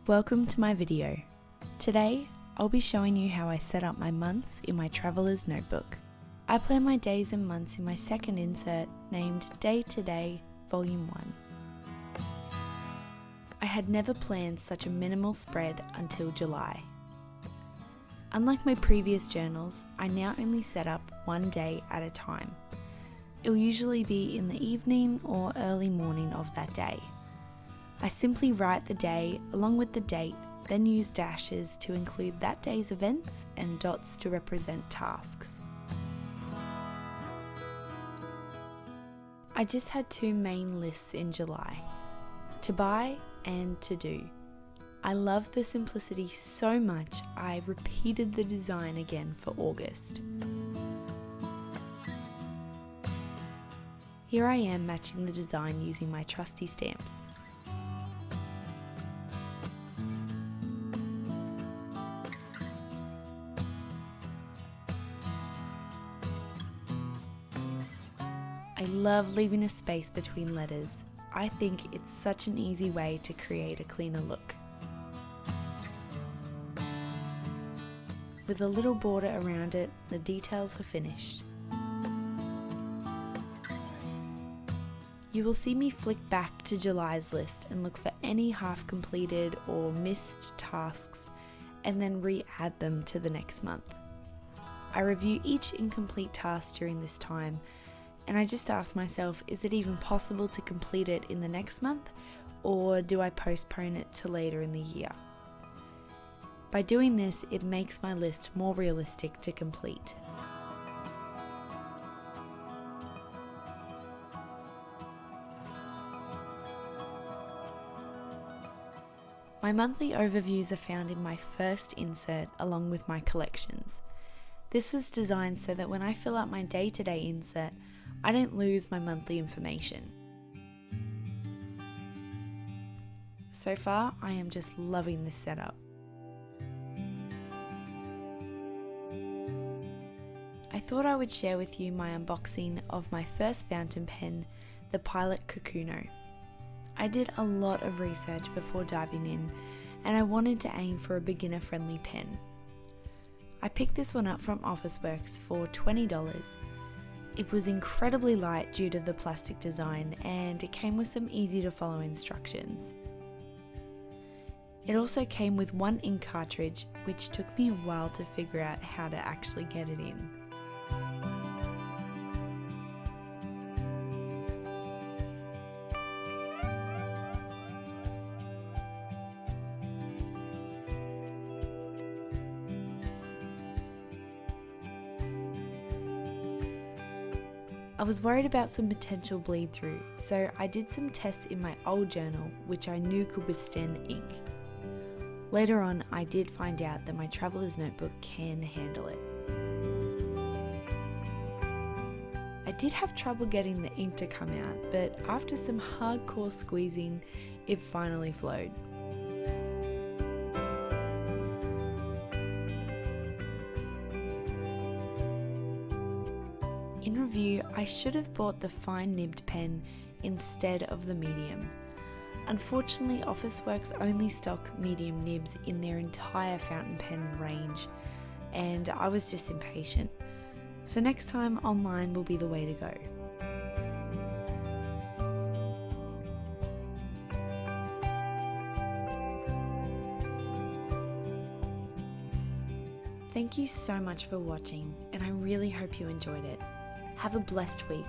Welcome to my video. Today, I'll be showing you how I set up my months in my traveler's notebook. I plan my days and months in my second insert named Day to Day Volume 1. I had never planned such a minimal spread until July. Unlike my previous journals, I now only set up one day at a time. It will usually be in the evening or early morning of that day. I simply write the day along with the date, then use dashes to include that day's events and dots to represent tasks. I just had two main lists in July: to buy and to do. I love the simplicity so much I repeated the design again for August. Here I am matching the design using my trusty stamps. I love leaving a space between letters. I think it's such an easy way to create a cleaner look. With a little border around it, the details were finished. You will see me flick back to July's list and look for any half-completed or missed tasks and then re-add them to the next month. I review each incomplete task during this time, and I just ask myself, is it even possible to complete it in the next month, or do I postpone it to later in the year? By doing this, it makes my list more realistic to complete. My monthly overviews are found in my first insert along with my collections. This was designed so that when I fill out my day-to-day insert, I don't lose my monthly information. So far, I am just loving this setup. I thought I would share with you my unboxing of my first fountain pen, the Pilot Kakuno. I did a lot of research before diving in, and I wanted to aim for a beginner-friendly pen. I picked this one up from Officeworks for $20. It was incredibly light due to the plastic design, and it came with some easy to follow instructions. It also came with one ink cartridge, which took me a while to figure out how to actually get it in. I was worried about some potential bleed through, so I did some tests in my old journal which I knew could withstand the ink. Later on, I did find out that my traveler's notebook can handle it. I did have trouble getting the ink to come out, but after some hardcore squeezing, it finally flowed. In review, I should have bought the fine nibbed pen instead of the medium. Unfortunately, Officeworks only stock medium nibs in their entire fountain pen range, and I was just impatient. So next time, online will be the way to go. Thank you so much for watching, and I really hope you enjoyed it. Have a blessed week.